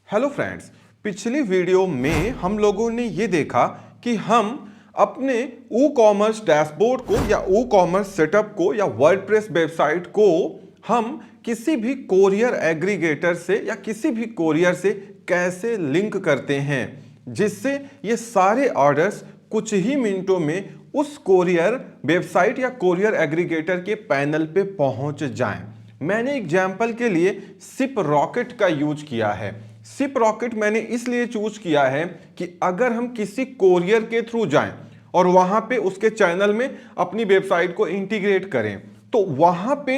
Hello friends, पिछली video में हम लोगों ने ये देखा कि हम अपने ई कॉमर्स डैशबोर्ड को या ई कॉमर्स सेटअप को या वर्डप्रेस वेबसाइट को हम किसी भी कोरियर एग्रीगेटर से या किसी भी कोरियर से कैसे लिंक करते हैं, जिससे ये सारे ऑर्डर्स कुछ ही मिनटों में उस कोरियर वेबसाइट या कोरियर एग्रीगेटर के पैनल पे पहुंच जाएं। मैंने एग्जाम्पल के लिए सिप रॉकेट का यूज किया है। सिप रॉकेट मैंने इसलिए चूज किया है कि अगर हम किसी कोरियर के थ्रू जाएं और वहां पे उसके चैनल में अपनी वेबसाइट को इंटीग्रेट करें तो वहां पे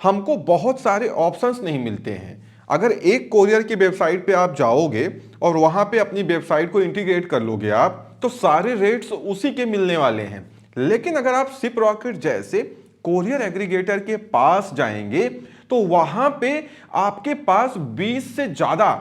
हमको बहुत सारे ऑप्शंस नहीं मिलते हैं। अगर एक कोरियर की वेबसाइट पे आप जाओगे और वहां पे अपनी वेबसाइट को इंटीग्रेट कर लोगे आप, तो सारे रेट्स उसी के मिलने वाले हैं। लेकिन अगर आप सिप रॉकेट जैसे कोरियर एग्रीगेटर के पास जाएंगे तो वहां पे आपके पास 20 से ज्यादा,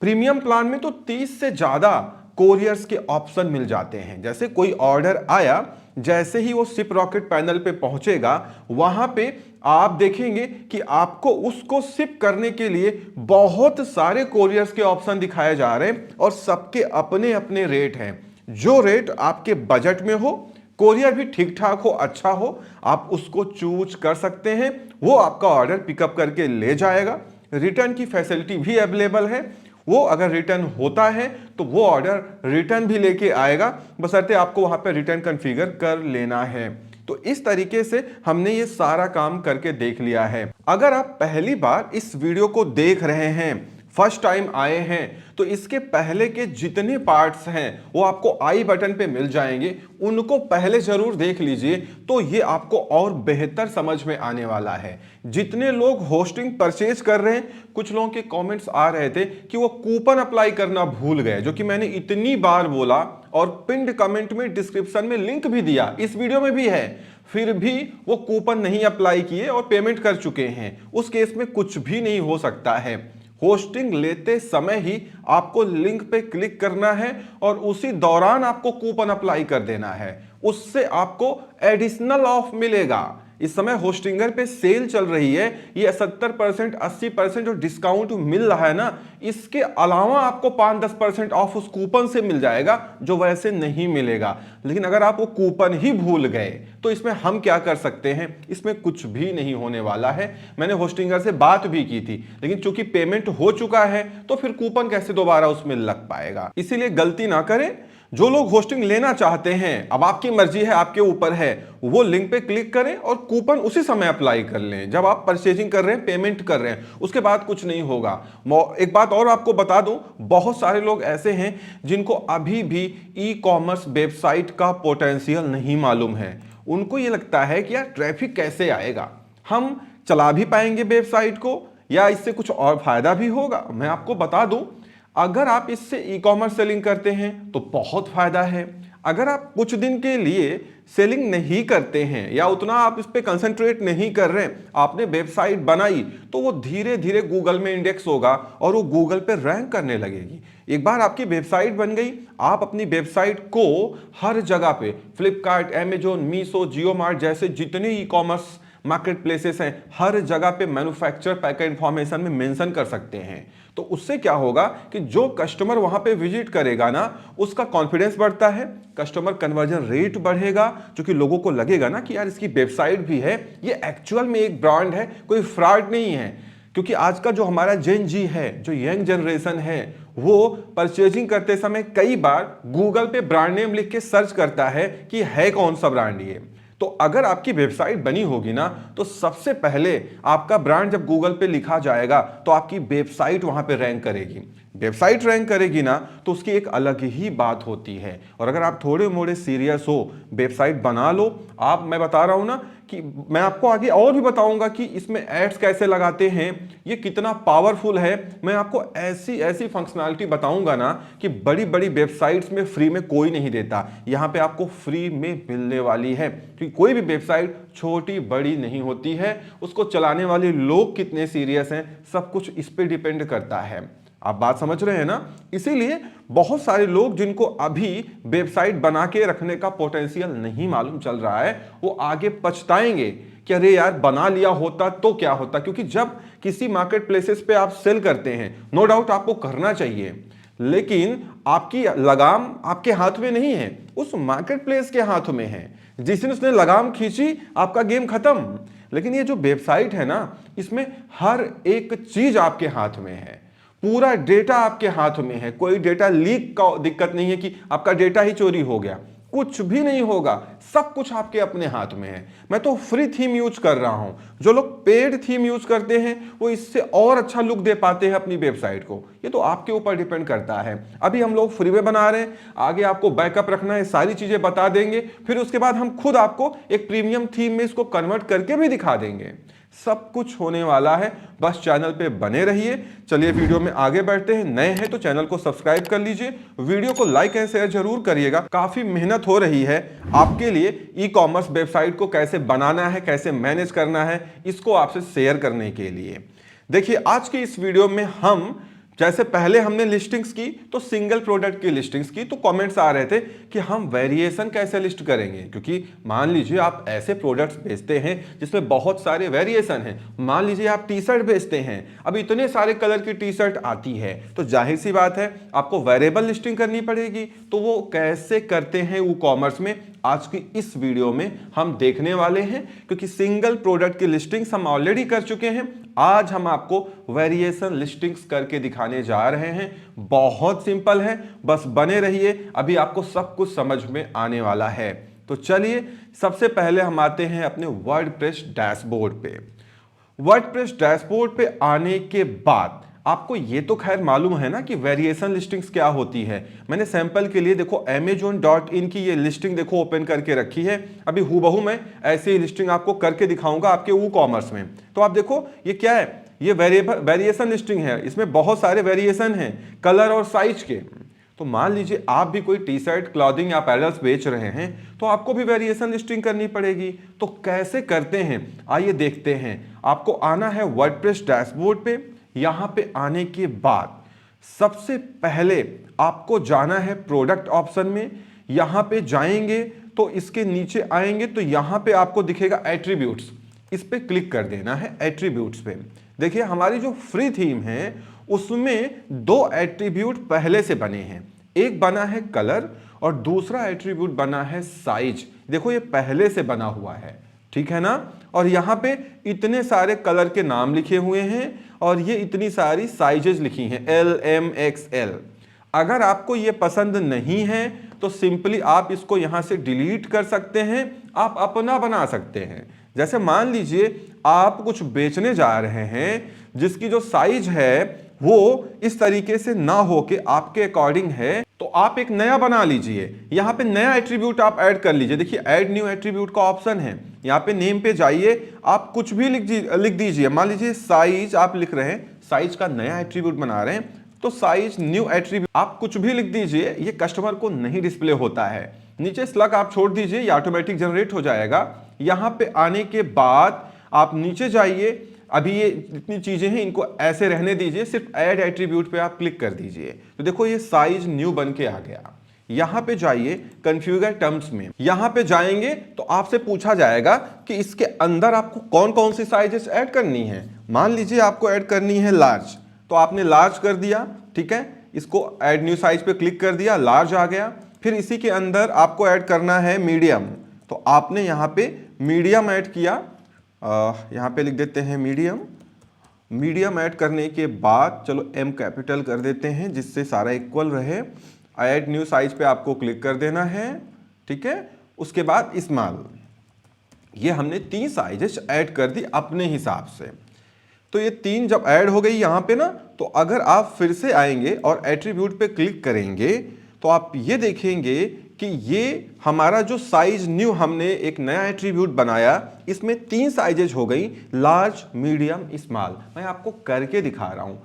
प्रीमियम प्लान में तो 30 से ज्यादा कोरियर्स के ऑप्शन मिल जाते हैं। जैसे कोई ऑर्डर आया, जैसे ही वो सिप रॉकेट पैनल पे पहुंचेगा, वहां पे आप देखेंगे कि आपको उसको सिप करने के लिए बहुत सारे कोरियर्स के ऑप्शन दिखाए जा रहे हैं और सबके अपने अपने रेट हैं। जो रेट आपके बजट में हो, कोरियर भी ठीक ठाक हो, अच्छा हो, आप उसको चूज कर सकते हैं। वो आपका ऑर्डर पिकअप करके ले जाएगा। रिटर्न की फैसिलिटी भी अवेलेबल है। वो अगर रिटर्न होता है तो वो ऑर्डर रिटर्न भी लेके आएगा, बशर्ते आपको वहां पे रिटर्न कॉन्फ़िगर कर लेना है। तो इस तरीके से हमने ये सारा काम करके देख लिया है। अगर आप पहली बार इस वीडियो को देख रहे हैं, फर्स्ट टाइम आए हैं, तो इसके पहले के जितने पार्ट्स हैं वो आपको आई बटन पे मिल जाएंगे, उनको पहले जरूर देख लीजिए, तो ये आपको और बेहतर समझ में आने वाला है। जितने लोग होस्टिंग परचेज कर रहे हैं, कुछ लोगों के कमेंट्स आ रहे थे कि वो कूपन अप्लाई करना भूल गए, जो कि मैंने इतनी बार बोला और पिंड कमेंट में डिस्क्रिप्शन में लिंक भी दिया, इस वीडियो में भी है, फिर भी वो कूपन नहीं अप्लाई किए और पेमेंट कर चुके हैं। उस केस में कुछ भी नहीं हो सकता है। होस्टिंग लेते समय ही आपको लिंक पे क्लिक करना है और उसी दौरान आपको कूपन अप्लाई कर देना है। उससे आपको एडिशनल ऑफ मिलेगा। इस समय होस्टिंगर पे सेल चल रही है, ये 70%, 80% जो डिस्काउंट मिल रहा है ना, इसके अलावा आपको 5-10% ऑफ उस कूपन से मिल जाएगा, जो वैसे नहीं मिलेगा। लेकिन अगर आप वो कूपन ही भूल गए तो इसमें हम क्या कर सकते हैं? इसमें कुछ भी नहीं होने वाला है। मैंने होस्टिंगर से बात भी की थी, लेकिन चूंकि पेमेंट हो चुका है तो फिर कूपन कैसे दोबारा उसमें लग पाएगा? इसीलिए गलती ना करें। जो लोग होस्टिंग लेना चाहते हैं, अब आपकी मर्जी है, आपके ऊपर है, वो लिंक पे क्लिक करें और कूपन उसी समय अप्लाई कर लें जब आप परचेजिंग कर रहे हैं, पेमेंट कर रहे हैं। उसके बाद कुछ नहीं होगा। एक बात और आपको बता दूं, बहुत सारे लोग ऐसे हैं जिनको अभी भी ई कॉमर्स वेबसाइट का पोटेंशियल नहीं मालूम है। उनको ये लगता है कि यार ट्रैफिक कैसे आएगा, हम चला भी पाएंगे वेबसाइट को, या इससे कुछ और फायदा भी होगा। मैं आपको बता दूं, अगर आप इससे ई कॉमर्स सेलिंग करते हैं तो बहुत फायदा है। अगर आप कुछ दिन के लिए सेलिंग नहीं करते हैं या उतना आप इस पे कंसंट्रेट नहीं कर रहे हैं, आपने वेबसाइट बनाई तो वो धीरे धीरे गूगल में इंडेक्स होगा और वो गूगल पे रैंक करने लगेगी। एक बार आपकी वेबसाइट बन गई, आप अपनी वेबसाइट को हर जगह पे, फ्लिपकार्ट, अमेजोन, मीशो, जियो मार्ट जैसे जितने ई कॉमर्स मार्केट प्लेसेस हैं, हर जगह पे मैन्युफैक्चर पैकेट इंफॉर्मेशन में मेंशन कर सकते हैं। तो उससे क्या होगा कि जो कस्टमर वहां पे विजिट करेगा ना, उसका कॉन्फिडेंस बढ़ता है, कस्टमर कन्वर्जन रेट बढ़ेगा, क्योंकि लोगों को लगेगा ना कि यार इसकी वेबसाइट भी है, ये एक्चुअल में एक ब्रांड है, कोई फ्रॉड नहीं है। क्योंकि आज का जो हमारा जेन जी है, जो यंग जनरेशन है, वो परचेजिंग करते समय कई बार गूगल पे ब्रांड नेम लिख के सर्च करता है कि है कौन सा ब्रांड ये। तो अगर आपकी वेबसाइट बनी होगी ना, तो सबसे पहले आपका ब्रांड जब गूगल पे लिखा जाएगा तो आपकी वेबसाइट वहां पे रैंक करेगी। वेबसाइट रैंक करेगी ना, तो उसकी एक अलग ही बात होती है। और अगर आप थोड़े मोड़े सीरियस हो, वेबसाइट बना लो आप। मैं बता रहा हूं ना कि मैं आपको आगे और भी बताऊंगा कि इसमें एड्स कैसे लगाते हैं, ये कितना पावरफुल है। मैं आपको ऐसी ऐसी फंक्शनैलिटी बताऊंगा ना कि बड़ी बड़ी वेबसाइट्स में फ्री में कोई नहीं देता, यहां पे आपको फ्री में मिलने वाली है। क्योंकि कोई भी वेबसाइट छोटी बड़ी नहीं होती है, उसको चलाने वाले लोग कितने सीरियस हैं, सब कुछ इस पे डिपेंड करता है। आप बात समझ रहे हैं ना? इसीलिए बहुत सारे लोग जिनको अभी वेबसाइट बना के रखने का पोटेंशियल नहीं मालूम चल रहा है, वो आगे पछताएंगे कि अरे यार बना लिया होता तो क्या होता। क्योंकि जब किसी मार्केट प्लेसेस पे आप सेल करते हैं, नो डाउट आपको करना चाहिए, लेकिन आपकी लगाम आपके हाथ में नहीं है, उस मार्केट प्लेस के हाथ में है। जिस दिन उसने लगाम खींची आपका गेम खत्म। लेकिन ये जो वेबसाइट है ना, इसमें हर एक चीज आपके हाथ में है, पूरा डेटा आपके हाथ में है। कोई डेटा लीक का दिक्कत नहीं है कि आपका डेटा ही चोरी हो गया, कुछ भी नहीं होगा, सब कुछ आपके अपने हाथ में है। मैं तो फ्री थीम यूज कर रहा हूं, जो लोग पेड थीम यूज करते हैं वो इससे और अच्छा लुक दे पाते हैं अपनी वेबसाइट को। ये तो आपके ऊपर डिपेंड करता है। अभी हम लोग फ्री में बना रहे हैं, आगे आपको बैकअप रखना है, सारी चीजें बता देंगे, फिर उसके बाद हम खुद आपको एक प्रीमियम थीम में इसको कन्वर्ट करके भी दिखा देंगे। सब कुछ होने वाला है, बस चैनल पे बने रहिए। चलिए वीडियो में आगे बढ़ते हैं। नए हैं तो चैनल को सब्सक्राइब कर लीजिए, वीडियो को लाइक एंड शेयर जरूर करिएगा। काफी मेहनत हो रही है आपके लिए ई कॉमर्स वेबसाइट को कैसे बनाना है, कैसे मैनेज करना है, इसको आपसे शेयर करने के लिए। देखिए आज की इस वीडियो में हम, जैसे पहले हमने लिस्टिंग्स की तो सिंगल प्रोडक्ट की लिस्टिंग्स की, तो कमेंट्स आ रहे थे कि हम वेरिएशन कैसे लिस्ट करेंगे, क्योंकि मान लीजिए आप ऐसे प्रोडक्ट्स बेचते हैं जिसमें बहुत सारे वेरिएशन हैं। मान लीजिए आप टी शर्ट बेचते हैं, अब इतने सारे कलर की टी शर्ट आती है, तो जाहिर सी बात है आपको वेरिएबल लिस्टिंग करनी पड़ेगी। तो वो कैसे करते हैं ई कॉमर्स में, आज की इस वीडियो में हम देखने वाले हैं। क्योंकि सिंगल प्रोडक्ट की लिस्टिंग्स हम ऑलरेडी कर चुके हैं, आज हम आपको वेरिएशन लिस्टिंग्स करके दिखाने जा रहे हैं। बहुत सिंपल है, बस बने रहिए, अभी आपको सब कुछ समझ में आने वाला है। तो चलिए सबसे पहले हम आते हैं अपने वर्डप्रेस डैशबोर्ड पे। वर्डप्रेस डैशबोर्ड पे आने के बाद आपको ये तो खैर मालूम है ना कि वेरिएशन लिस्टिंग्स क्या होती है। मैंने सैंपल के लिए देखो amazon.in की ये लिस्टिंग देखो ओपन करके रखी है। अभी हूबहू मैं ऐसे ही लिस्टिंग आपको करके दिखाऊंगा आपके ई कॉमर्स में। तो आप देखो ये क्या है, ये वेरिएशन लिस्टिंग है, इसमें बहुत सारे वेरिएशन हैं कलर और साइज के। तो मान लीजिए आप भी कोई टी शर्ट, क्लॉथिंग या अपैरल्स बेच रहे हैं, तो आपको भी वेरिएशन लिस्टिंग करनी पड़ेगी। तो कैसे करते हैं आइए देखते हैं। आपको आना है वर्डप्रेस डैशबोर्ड पे। यहां पे आने के बाद सबसे पहले आपको जाना है प्रोडक्ट ऑप्शन में। यहां पे जाएंगे तो इसके नीचे आएंगे तो यहां पे आपको दिखेगा एट्रीब्यूट्स, इस पे क्लिक कर देना है एट्रीब्यूट्स पे। देखिए हमारी जो फ्री थीम है उसमें दो एट्रीब्यूट पहले से बने हैं, एक बना है कलर और दूसरा एट्रीब्यूट बना है साइज। देखो ये पहले से बना हुआ है, ठीक है ना। और यहां पे इतने सारे कलर के नाम लिखे हुए हैं और ये इतनी सारी साइजेस लिखी हैं L, M, XL। अगर आपको ये पसंद नहीं है तो सिंपली आप इसको यहां से डिलीट कर सकते हैं, आप अपना बना सकते हैं। जैसे मान लीजिए आप कुछ बेचने जा रहे हैं जिसकी जो साइज है वो इस तरीके से ना हो के आपके अकॉर्डिंग है, तो आप एक नया बना लीजिए। यहां पे नया एट्रीब्यूट आप ऐड कर लीजिए। देखिए ऐड न्यू एट्रीब्यूट का ऑप्शन है, यहां पे नेम पे जाइए, आप कुछ भी लिख दीजिए। मान लीजिए साइज आप लिख रहे हैं, साइज का नया एट्रीब्यूट बना रहे हैं तो साइज न्यू एट्रीब्यूट आप कुछ भी लिख दीजिए। ये कस्टमर को नहीं डिस्प्ले होता है, नीचे स्लग आप छोड़ दीजिए, ये ऑटोमेटिक जनरेट हो जाएगा। यहां पे आने के बाद आप नीचे जाइए, अभी ये जितनी चीजें हैं इनको ऐसे रहने दीजिए, सिर्फ ऐड एट्रीब्यूट पे आप क्लिक कर दीजिए। तो देखो ये साइज न्यू बन के आ गया। यहां पे जाइए कॉन्फ़िगर टर्म्स में, यहां पे जाएंगे तो आपसे पूछा जाएगा कि इसके अंदर आपको कौन कौन सी साइजेस ऐड करनी है। मान लीजिए आपको ऐड करनी है लार्ज, तो आपने लार्ज कर दिया, ठीक है। इसको ऐड न्यू साइज पे क्लिक कर दिया, लार्ज आ गया। फिर इसी के अंदर आपको ऐड करना है मीडियम, तो आपने यहां पे मीडियम ऐड किया। यहाँ पे लिख देते हैं मीडियम। मीडियम ऐड करने के बाद चलो M कैपिटल कर देते हैं जिससे सारा इक्वल रहे। ऐड न्यू साइज पे आपको क्लिक कर देना है, ठीक है। उसके बाद स्मॉल, ये हमने 3 साइजेस ऐड कर दी अपने हिसाब से। तो ये 3 जब ऐड हो गई यहाँ पे ना, तो अगर आप फिर से आएंगे और एट्रीब्यूट पे क्लिक करेंगे तो आप ये देखेंगे कि ये हमारा जो साइज न्यू हमने एक नया एट्रीब्यूट बनाया, इसमें 3 साइजेज हो गई, लार्ज, मीडियम, स्मॉल। मैं आपको करके दिखा रहा हूं।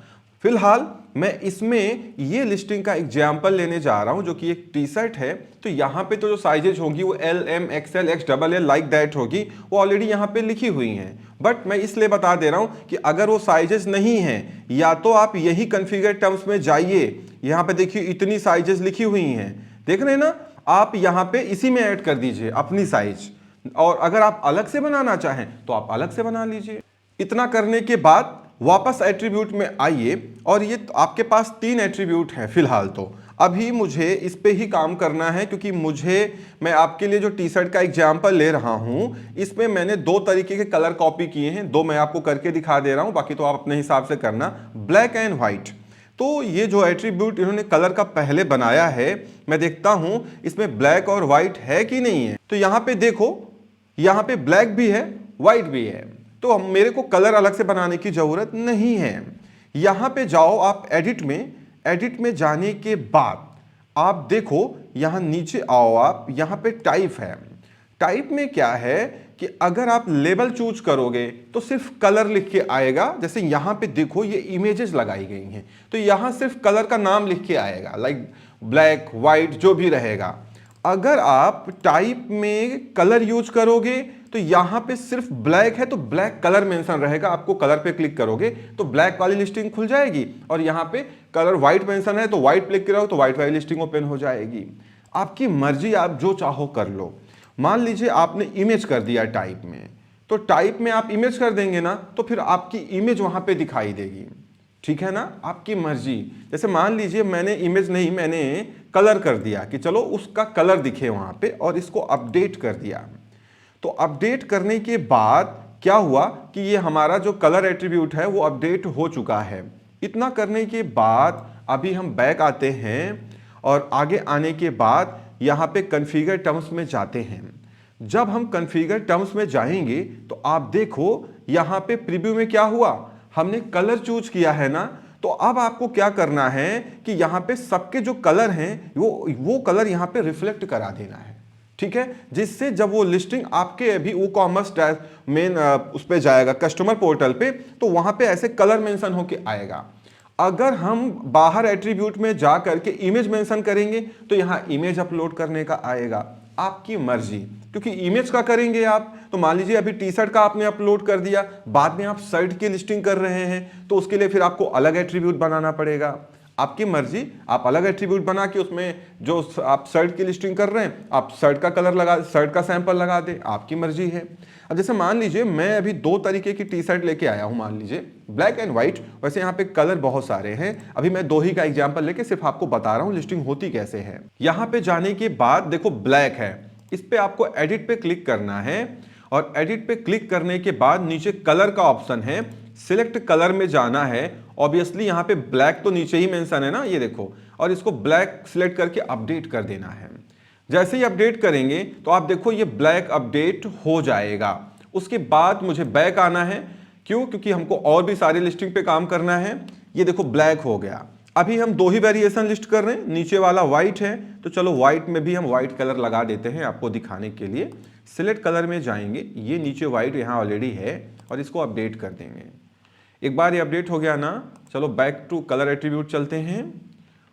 फिलहाल मैं इसमें ये लिस्टिंग का एग्जाम्पल लेने जा रहा हूं जो कि एक टी शर्ट है। तो यहाँ पे तो जो साइजेज होंगी वो L, M, XL, XXL like that होगी, वो ऑलरेडी यहाँ पे लिखी हुई हैं। बट मैं इसलिए बता दे रहा हूं कि अगर वो साइजेस नहीं हैं, या तो आप यही कॉन्फ़िगर टर्म्स में जाइए, यहाँ पे देखिए इतनी साइजेस लिखी हुई हैं, देख रहे हैं ना, आप यहां पे इसी में ऐड कर दीजिए अपनी साइज। और अगर आप अलग से बनाना चाहें तो आप अलग से बना लीजिए। इतना करने के बाद वापस एट्रीब्यूट में आइए और ये आपके पास 3 एट्रीब्यूट हैं फिलहाल। तो अभी मुझे इस पे ही काम करना है, क्योंकि मैं आपके लिए जो टी शर्ट का एग्जाम्पल ले रहा हूं इसमें मैंने 2 तरीके के कलर कॉपी किए हैं। 2 मैं आपको करके दिखा दे रहा हूं, बाकी तो आप अपने हिसाब से करना। ब्लैक एंड व्हाइट, तो ये जो एट्रीब्यूट इन्होंने कलर का पहले बनाया है, मैं देखता हूं इसमें ब्लैक और व्हाइट है कि नहीं है। तो यहां पे देखो, यहां पे ब्लैक भी है व्हाइट भी है, तो मेरे को कलर अलग से बनाने की जरूरत नहीं है। यहां पे जाओ आप एडिट में जाने के बाद आप देखो यहां नीचे आओ, आप यहां पे टाइप है। टाइप में क्या है कि अगर आप लेबल चूज करोगे तो सिर्फ कलर लिख के आएगा। जैसे यहां पे देखो ये इमेजेस लगाई गई हैं, तो यहां सिर्फ कलर का नाम लिख के आएगा, लाइक ब्लैक व्हाइट जो भी रहेगा। अगर आप टाइप में कलर यूज करोगे तो यहां पे सिर्फ ब्लैक है तो ब्लैक कलर मेंशन रहेगा। आपको कलर पे क्लिक करोगे तो ब्लैक वाली लिस्टिंग खुल जाएगी, और यहां पे कलर व्हाइट मेंशन है तो व्हाइट क्लिक करोगे तो व्हाइट वाली लिस्टिंग ओपन हो जाएगी। आपकी मर्जी, आप जो चाहो कर लो। मान लीजिए आपने इमेज कर दिया टाइप में, तो टाइप में आप इमेज कर देंगे ना, तो फिर आपकी इमेज वहां पे दिखाई देगी। ठीक है ना, आपकी मर्जी। जैसे मान लीजिए मैंने इमेज नहीं, मैंने कलर कर दिया कि चलो उसका कलर दिखे वहां पे, और इसको अपडेट कर दिया। तो अपडेट करने के बाद क्या हुआ कि ये हमारा जो कलर एट्रीब्यूट है वो अपडेट हो चुका है। इतना करने के बाद अभी हम बैक आते हैं, और आगे आने के बाद यहां पे कॉन्फ़िगर टर्म्स में जाते हैं। जब हम कॉन्फ़िगर टर्म्स में जाएंगे तो आप देखो यहां पे प्रीव्यू में क्या हुआ, हमने कलर चूज किया है ना। तो अब आपको क्या करना है कि यहां पे सबके जो कलर हैं वो कलर यहां पे रिफ्लेक्ट करा देना है। ठीक है, जिससे जब वो लिस्टिंग आपके अभी ई कॉमर्स मेन उस पे जाएगा कस्टमर पोर्टल पे, तो वहां पे ऐसे कलर मेंशन होके आएगा। अगर हम बाहर एट्रीब्यूट में जा करके इमेज मेंशन करेंगे तो यहां इमेज अपलोड करने का आएगा। आपकी मर्जी, क्योंकि इमेज का करेंगे आप, तो मान लीजिए अभी टी शर्ट का आपने अपलोड कर दिया, बाद में आप शर्ट की लिस्टिंग कर रहे हैं, तो उसके लिए फिर आपको अलग एट्रीब्यूट बनाना पड़ेगा। आपकी मर्जी, आप अलग एट्रीब्यूट बना के उसमें जो आप शर्ट की लिस्टिंग कर रहे हैं आप शर्ट का कलर लगा, शर्ट का सैंपल लगा दे, आपकी मर्जी है। अब जैसे मान लीजिए मैं अभी 2 तरीके की टी शर्ट लेके आया हूं, मान लीजिए ब्लैक एंड व्हाइट। वैसे यहाँ पे कलर बहुत सारे हैं, अभी मैं 2 ही का एग्जाम्पल लेके सिर्फ आपको बता रहा हूं लिस्टिंग होती कैसे है। यहां पे जाने के बाद देखो ब्लैक है, इस पे आपको एडिट पे क्लिक करना है, और एडिट पे क्लिक करने के बाद नीचे कलर का ऑप्शन है, सिलेक्ट कलर में जाना है। ऑब्वियसली यहां पे ब्लैक तो नीचे ही मेंशन है ना, ये देखो, और इसको ब्लैक सिलेक्ट करके अपडेट कर देना है। जैसे ही अपडेट करेंगे तो आप देखो ये ब्लैक अपडेट हो जाएगा। उसके बाद मुझे बैक आना है, क्यों, क्योंकि हमको और भी सारी लिस्टिंग पे काम करना है। ये देखो ब्लैक हो गया। अभी हम 2 ही वेरिएशन लिस्ट कर रहे हैं, नीचे वाला व्हाइट है, तो चलो व्हाइट में भी हम व्हाइट कलर लगा देते हैं आपको दिखाने के लिए। सिलेक्ट कलर में जाएंगे, ये नीचे व्हाइट यहाँ ऑलरेडी है, और इसको अपडेट कर देंगे। एक बार ये अपडेट हो गया ना, चलो बैक टू कलर एट्रीब्यूट चलते हैं,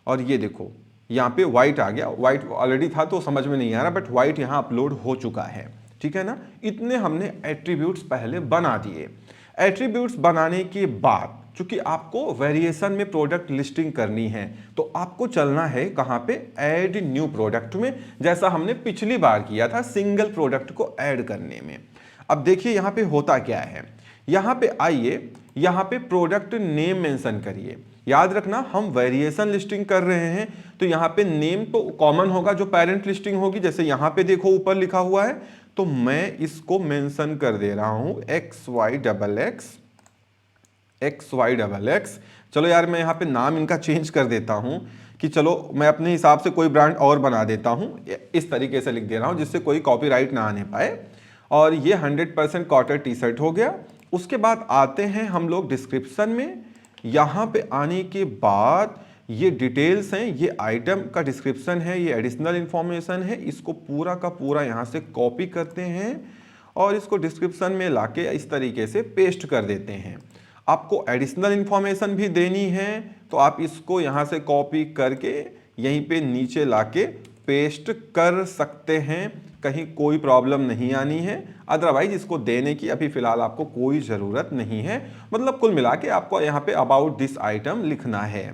और ये देखो यहाँ पे व्हाइट आ गया। व्हाइट ऑलरेडी था तो समझ में नहीं आ रहा, बट व्हाइट यहाँ अपलोड हो चुका है। ठीक है ना, इतने हमने एट्रीब्यूट्स पहले बना दिए। एट्रीब्यूट्स बनाने के बाद चूंकि आपको वेरिएशन में प्रोडक्ट लिस्टिंग करनी है, तो आपको चलना है कहां पे, ऐड न्यू प्रोडक्ट में, जैसा हमने पिछली बार किया था सिंगल प्रोडक्ट को ऐड करने में। अब देखिए यहां पे होता क्या है, यहां पे आइए, यहां पे प्रोडक्ट नेम मेंशन करिए। याद रखना हम वेरिएशन लिस्टिंग कर रहे हैं, तो यहां पे नेम तो कॉमन होगा जो पेरेंट लिस्टिंग होगी। जैसे यहां पे देखो ऊपर लिखा हुआ है, तो मैं इसको मेंशन कर दे रहा हूं XY XX। चलो यार मैं यहाँ पे नाम इनका चेंज कर देता हूँ कि चलो मैं अपने हिसाब से कोई ब्रांड और बना देता हूँ, इस तरीके से लिख दे रहा हूँ जिससे कोई कॉपीराइट ना आने पाए। और ये 100% कॉटन टी शर्ट हो गया। उसके बाद आते हैं हम लोग डिस्क्रिप्शन में। यहाँ पे आने के बाद ये डिटेल्स हैं, ये आइटम का डिस्क्रिप्शन है, ये एडिशनल इंफॉर्मेशन है, इसको पूरा का पूरा यहाँ से कॉपी करते हैं और इसको डिस्क्रिप्शन में लाके इस तरीके से पेस्ट कर देते हैं। आपको एडिशनल इंफॉर्मेशन भी देनी है तो आप इसको यहाँ से कॉपी करके यहीं पे नीचे लाके पेस्ट कर सकते हैं, कहीं कोई प्रॉब्लम नहीं आनी है। अदरवाइज इसको देने की अभी फिलहाल आपको कोई ज़रूरत नहीं है। मतलब कुल मिला के आपको यहाँ पे अबाउट दिस आइटम लिखना है।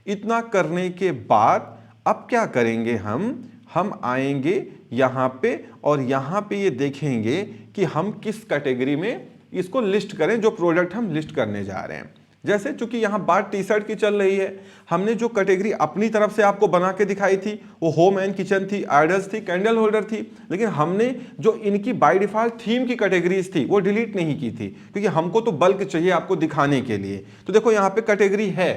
इतना करने के बाद अब क्या करेंगे, हम आएंगे यहाँ पे और यहाँ पे ये देखेंगे कि हम किस कैटेगरी में इसको लिस्ट करें, जो प्रोडक्ट हम लिस्ट करने जा रहे हैं। जैसे चूंकि यहाँ बात टी शर्ट की चल रही है, हमने जो कैटेगरी अपनी तरफ से आपको बना के दिखाई थी वो होम एंड किचन थी, आइडल्स थी, कैंडल होल्डर थी, लेकिन हमने जो इनकी बाय डिफॉल्ट थीम की कैटेगरीज थी वो डिलीट नहीं की थी, क्योंकि हमको तो बल्क चाहिए आपको दिखाने के लिए। तो देखो यहाँ पे कैटेगरी है,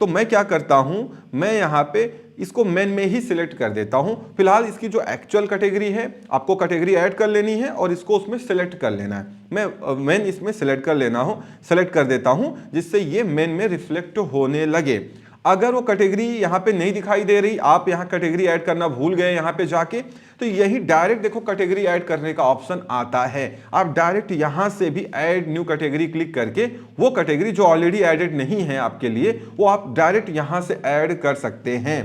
तो मैं क्या करता हूं, मैं यहाँ पे इसको मेन में ही सिलेक्ट कर देता हूं। फिलहाल इसकी जो एक्चुअल कैटेगरी है आपको कैटेगरी ऐड कर लेनी है और इसको उसमें सिलेक्ट कर लेना है। मैं मेन इसमें सिलेक्ट कर लेना हूं, सिलेक्ट कर देता हूं, जिससे ये मेन में रिफ्लेक्ट होने लगे। अगर वो कैटेगरी यहाँ पे नहीं दिखाई दे रही, आप यहाँ कैटेगरी ऐड करना भूल गए यहाँ पे जाके, तो यही डायरेक्ट देखो कैटेगरी ऐड करने का ऑप्शन आता है। आप डायरेक्ट यहाँ से भी ऐड न्यू कैटेगरी क्लिक करके वो कैटेगरी जो ऑलरेडी एडेड नहीं है आपके लिए, वो आप डायरेक्ट यहाँ से ऐड कर सकते हैं।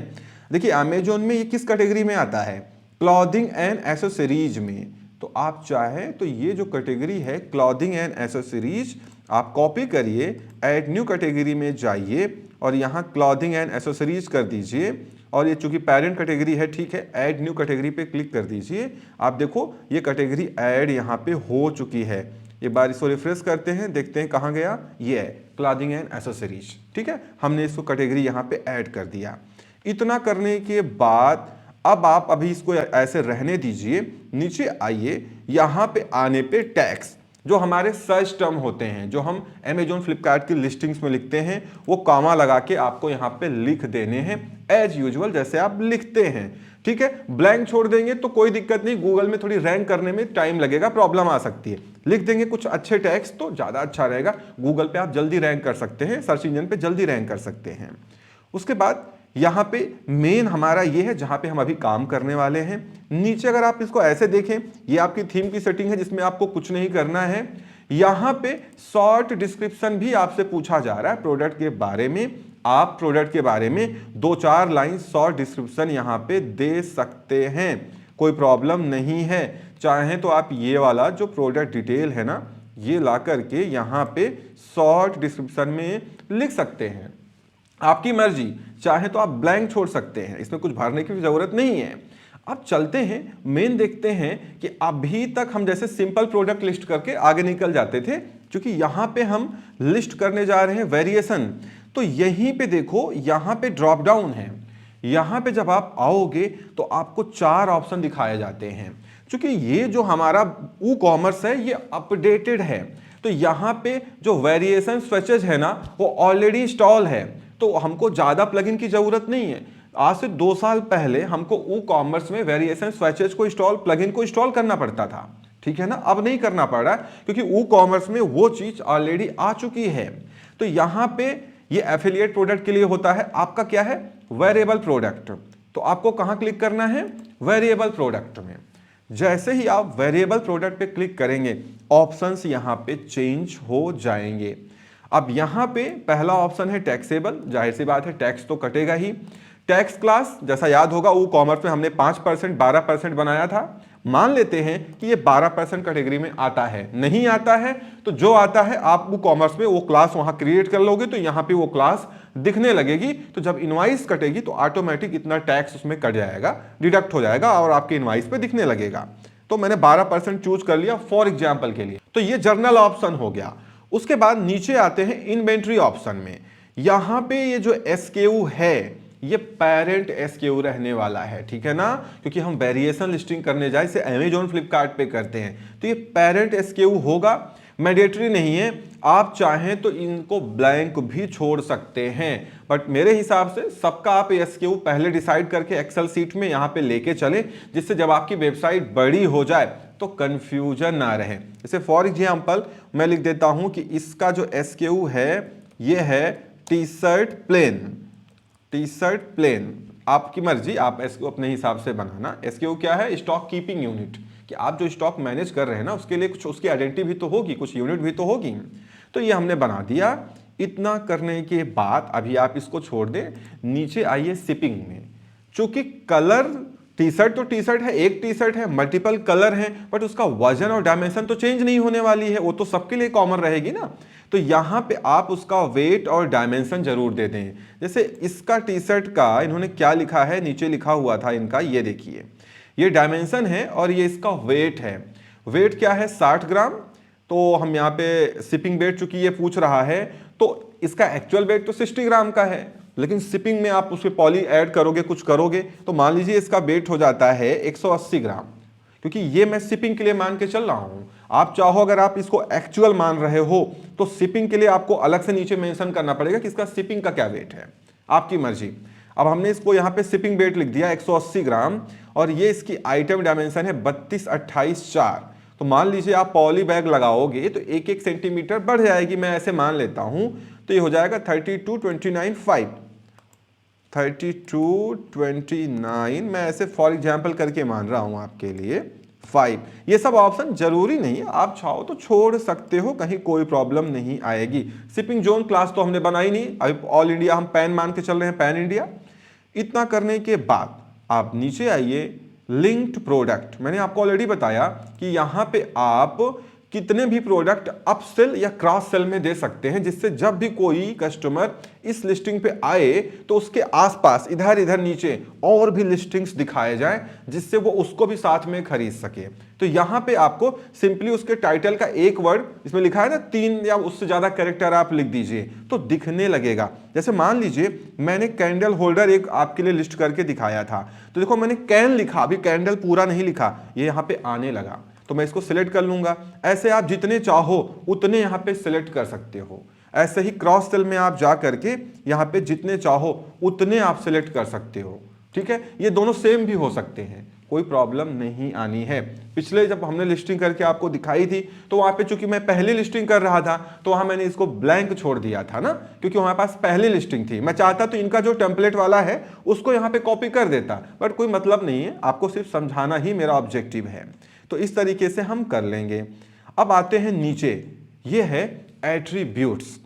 देखिए अमेजोन में ये किस कैटेगरी में आता है, क्लॉथिंग एंड एसेसरीज में। तो आप चाहें तो ये जो कैटेगरी है क्लॉथिंग एंड एसेसरीज, आप कॉपी करिए, ऐड न्यू कैटेगरी में जाइए और यहाँ क्लॉथिंग एंड एसेसरीज कर दीजिए। और ये चूंकि पेरेंट कैटेगरी है, ठीक है, ऐड न्यू कैटेगरी पे क्लिक कर दीजिए। आप देखो ये कैटेगरी ऐड यहाँ पे हो चुकी है। एक बार इसको रिफ्रेश करते हैं, देखते हैं कहाँ गया, ये है क्लॉथिंग एंड एसेसरीज। ठीक है, हमने इसको कैटेगरी यहाँ पे ऐड कर दिया। इतना करने के बाद अब आप अभी इसको ऐसे रहने दीजिए, नीचे आइए, यहाँ पे आने पे टैक्स, जो हमारे सर्च टर्म होते हैं, जो हम अमेजोन फ्लिपकार्ट की लिस्टिंग्स में लिखते हैं, वो कॉमा लगा के आपको यहाँ पे लिख देने हैं एज यूजुअल जैसे आप लिखते हैं। ठीक है, ब्लैंक छोड़ देंगे तो कोई दिक्कत नहीं, गूगल में थोड़ी रैंक करने में टाइम लगेगा, प्रॉब्लम आ सकती है। लिख देंगे कुछ अच्छे टैग्स तो ज़्यादा अच्छा रहेगा, गूगल पे आप जल्दी रैंक कर सकते हैं, सर्च इंजन पे जल्दी रैंक कर सकते हैं। उसके बाद यहाँ पे मेन हमारा ये है जहाँ पे हम अभी काम करने वाले हैं। नीचे अगर आप इसको ऐसे देखें, ये आपकी थीम की सेटिंग है जिसमें आपको कुछ नहीं करना है। यहाँ पे शॉर्ट डिस्क्रिप्शन भी आपसे पूछा जा रहा है प्रोडक्ट के बारे में, आप प्रोडक्ट के बारे में 2-4 लाइन शॉर्ट डिस्क्रिप्शन यहाँ पे दे सकते हैं, कोई प्रॉब्लम नहीं है। चाहे तो आप ये वाला जो प्रोडक्ट डिटेल है ना, ये ला करके यहाँ पे शॉर्ट डिस्क्रिप्शन में लिख सकते हैं, आपकी मर्जी। चाहे तो आप ब्लैंक छोड़ सकते हैं, इसमें कुछ भरने की जरूरत नहीं है। अब चलते हैं मेन, देखते हैं कि अभी तक हम जैसे सिंपल प्रोडक्ट लिस्ट करके आगे निकल जाते थे, क्योंकि यहाँ पे हम लिस्ट करने जा रहे हैं वेरिएशन। तो यहीं पे देखो, यहाँ पे ड्रॉप डाउन है, यहाँ पे जब आप आओगे तो आपको 4 ऑप्शन दिखाए जाते हैं। क्योंकि ये जो हमारा ई कॉमर्स है ये अपडेटेड है, तो यहाँ पे जो वेरिएशन स्विचेज है ना वो ऑलरेडी इंस्टॉल है, तो हमको ज़्यादा प्लगइन की ज़रूरत नहीं है। आज से 2 साल पहले हमको ई कॉमर्स में वेरिएशन स्विचेज को इंस्टॉल, प्लगइन को इंस्टॉल करना पड़ता था, ठीक है ना, अब नहीं करना पड़ रहा है, क्योंकि ई कॉमर्स में वो चीज़ ऑलरेडी आ चुकी है। तो यहाँ पे ये एफिलिएट प्रोडक्ट के लिए होता है, आपका क्या है, वेरिएबल प्रोडक्ट। तो आपको कहाँ क्लिक करना है, वेरिएबल प्रोडक्ट में। जैसे ही आप वेरिएबल प्रोडक्ट पे क्लिक करेंगे, ऑप्शंस यहाँ पे चेंज हो जाएंगे। अब यहाँ पे पहला ऑप्शन है टैक्सेबल, जाहिर सी बात है टैक्स तो कटेगा ही। टैक्स क्लास, जैसा याद होगा ई कॉमर्स में हमने 5% 12% बनाया था, मान लेते हैं कि ये 12% कैटेगरी में आता है। नहीं आता है तो जो आता है आप ई कॉमर्स में वो क्लास वहाँ क्रिएट कर लोगे, तो यहाँ पे वो क्लास दिखने लगेगी। तो जब इनवाइस कटेगी तो ऑटोमेटिक इतना टैक्स उसमें कट जाएगा, डिडक्ट हो जाएगा और आपके इनवाइस पे दिखने लगेगा। तो मैंने 12% चूज कर लिया फॉर एग्जाम्पल के लिए, तो ये जर्नल ऑप्शन हो गया। उसके बाद नीचे आते हैं इन्वेंट्री ऑप्शन में। यहाँ पे ये जो एसकेयू है ये पेरेंट एसकेयू रहने वाला है, ठीक है ना, क्योंकि हम वेरिएशन लिस्टिंग करने जाए इसे अमेजोन फ्लिपकार्ट पे करते हैं, तो ये पेरेंट एसकेयू होगा, मैंडेटरी नहीं है। आप चाहें तो इनको ब्लैंक भी छोड़ सकते हैं, बट मेरे हिसाब से सबका आप एसकेयू पहले डिसाइड करके एक्सेल सीट में यहाँ पे लेके चले, जिससे जब आपकी वेबसाइट बड़ी हो जाए तो कंफ्यूजन ना रहे। जैसे फॉर एग्जाम्पल मैं लिख देता हूं कि इसका जो एसकेयू है ये है T shirt plain, T shirt plain. आपकी मर्जी, आप एसकेयू अपने हिसाब से बनाना। एसकेयू क्या है, स्टॉक कीपिंग यूनिट, कि आप जो स्टॉक मैनेज कर रहे हैं ना उसके लिए कुछ उसकी आइडेंटिटी भी तो होगी, कुछ यूनिट भी तो होगी। तो ये हमने बना दिया। इतना करने के बाद अभी आप इसको छोड़ दें, नीचे आइए शिपिंग में। चूंकि कलर टी शर्ट तो टी शर्ट है, एक टी शर्ट है, मल्टीपल कलर है, बट उसका वजन और डायमेंशन तो चेंज नहीं होने वाली है, वो तो सबके लिए कॉमन रहेगी ना। तो यहाँ पे आप उसका वेट और डायमेंशन जरूर दे दें। जैसे इसका टी शर्ट का इन्होंने क्या लिखा है, नीचे लिखा हुआ था इनका, ये देखिए, ये डायमेंशन है और ये इसका वेट है। वेट क्या है, 60 ग्राम, तो हम यहाँ पे शिपिंग वेट चूंकि ये पूछ रहा है तो इसका एक्चुअल वेट तो 60 ग्राम का है, लेकिन शिपिंग में आप उसमें पॉली ऐड करोगे, कुछ करोगे, तो मान लीजिए इसका वेट हो जाता है 180 ग्राम, क्योंकि ये मैं शिपिंग के लिए मान के चल रहा हूं। आप चाहो अगर आप इसको एक्चुअल मान रहे हो तो शिपिंग के लिए आपको अलग से नीचे मेंशन करना पड़ेगा कि इसका शिपिंग का क्या वेट है, आपकी मर्जी। अब हमने इसको यहाँ पे शिपिंग वेट लिख दिया 180 ग्राम, और ये इसकी आइटम डायमेंशन है 32, 28, 4। तो मान लीजिए आप पॉली बैग लगाओगे तो 1-1 सेंटीमीटर बढ़ जाएगी, मैं ऐसे मान लेता हूं, तो ये हो जाएगा 32, 29, 5, 32, 29, मैं ऐसे फॉर एग्जाम्पल करके मान रहा हूं आपके लिए 5। ये सब ऑप्शन जरूरी नहीं है, आप चाहो तो छोड़ सकते हो, कहीं कोई प्रॉब्लम नहीं आएगी। शिपिंग जोन क्लास तो हमने बनाई नहीं, अभी ऑल इंडिया हम पैन मान के चल रहे हैं, पैन इंडिया। इतना करने के बाद आप नीचे आइए, लिंक्ड प्रोडक्ट। मैंने आपको ऑलरेडी बताया कि यहां पे आप कितने भी प्रोडक्ट अप सेल या क्रॉस सेल में दे सकते हैं, जिससे जब भी कोई कस्टमर इस लिस्टिंग पे आए तो उसके आसपास इधर इधर नीचे और भी लिस्टिंग्स दिखाए जाए, जिससे वो उसको भी साथ में खरीद सके। तो यहां पे आपको सिंपली उसके टाइटल का एक वर्ड, इसमें लिखा है ना 3 या उससे ज्यादा कैरेक्टर आप लिख दीजिए तो दिखने लगेगा। जैसे मान लीजिए मैंने कैंडल होल्डर एक आपके लिए लिस्ट करके दिखाया था, तो देखो मैंने कैन लिखा, अभी कैंडल पूरा नहीं लिखा, ये यहाँ पे आने लगा, तो मैं इसको सिलेक्ट कर लूंगा। ऐसे आप जितने चाहो उतने यहाँ पे सिलेक्ट कर सकते हो। ऐसे ही क्रॉस सेल में आप जा करके यहाँ पे जितने चाहो उतने आप सिलेक्ट कर सकते हो, ठीक है। ये दोनों सेम भी हो सकते हैं, कोई प्रॉब्लम नहीं आनी है। पिछले जब हमने लिस्टिंग करके आपको दिखाई थी तो वहां पे चूंकि मैं पहली लिस्टिंग कर रहा था तो वहां मैंने इसको ब्लैंक छोड़ दिया था ना, क्योंकि हमारे पास पहली लिस्टिंग थी। मैं चाहता तो इनका जो टेम्पलेट वाला है उसको यहाँ पे कॉपी कर देता, बट कोई मतलब नहीं है, आपको सिर्फ समझाना ही मेरा ऑब्जेक्टिव है। तो इस तरीके से हम कर लेंगे। अब आते हैं नीचे, ये है एट्रीब्यूट्स।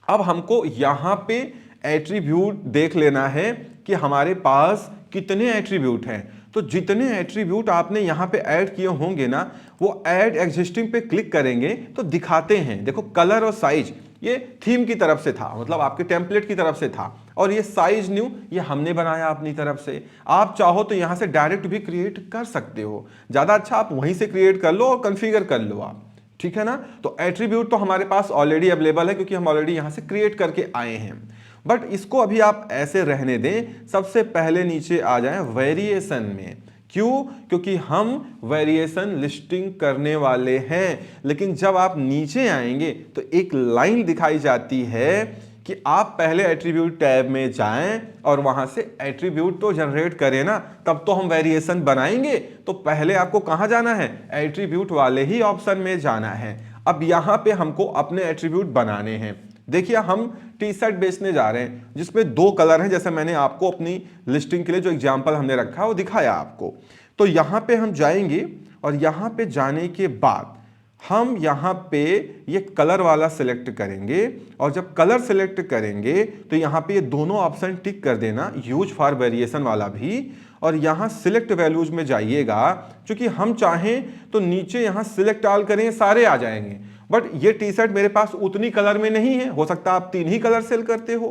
अब हमको यहां पे एट्रीब्यूट देख लेना है कि हमारे पास कितने एट्रीब्यूट हैं। तो जितने एट्रीब्यूट आपने यहां पे ऐड किए होंगे ना, वो ऐड एग्जिस्टिंग पे क्लिक करेंगे तो दिखाते हैं। देखो कलर और साइज ये थीम की तरफ से था, मतलब आपके टेम्पलेट की तरफ से था, और ये साइज न्यू ये हमने बनाया अपनी तरफ से। आप चाहो तो यहां से डायरेक्ट भी क्रिएट कर सकते हो, ज्यादा अच्छा आप वहीं से क्रिएट कर लो और कॉन्फ़िगर कर लो आप, ठीक है ना। तो एट्रीब्यूट तो हमारे पास ऑलरेडी अवेलेबल है, क्योंकि हम ऑलरेडी यहां से क्रिएट करके आए हैं। बट इसको अभी आप ऐसे रहने दें। सबसे पहले नीचे आ जाएं वेरिएशन में। क्यों? क्योंकि हम वेरिएशन लिस्टिंग करने वाले हैं। लेकिन जब आप नीचे आएंगे तो एक लाइन दिखाई जाती है कि आप पहले एट्रीब्यूट टैब में जाएं और वहां से एट्रीब्यूट तो जनरेट करें ना, तब तो हम वेरिएशन बनाएंगे। तो पहले आपको कहां जाना है? एट्रीब्यूट वाले ही ऑप्शन में जाना है। अब यहां पे हमको अपने एट्रीब्यूट बनाने हैं। देखिए हम टी शर्ट बेचने जा रहे हैं जिसमें 2 कलर हैं, जैसे मैंने आपको अपनी लिस्टिंग के लिए जो एग्जांपल हमने रखा है वो दिखाया आपको। तो यहां पे हम जाएंगे और यहां पे जाने के बाद हम यहां पे ये कलर वाला सिलेक्ट करेंगे, और जब कलर सिलेक्ट करेंगे तो यहां पे ये दोनों ऑप्शन टिक कर देना, यूज फॉर वेरिएशन वाला भी, और यहां सिलेक्ट वैल्यूज में जाइएगा। क्योंकि हम चाहें तो नीचे यहां सिलेक्ट ऑल करें, सारे आ जाएंगे, बट ये टी शर्ट मेरे पास उतनी कलर में नहीं है। हो सकता है आप 3 ही कलर सेल करते हो,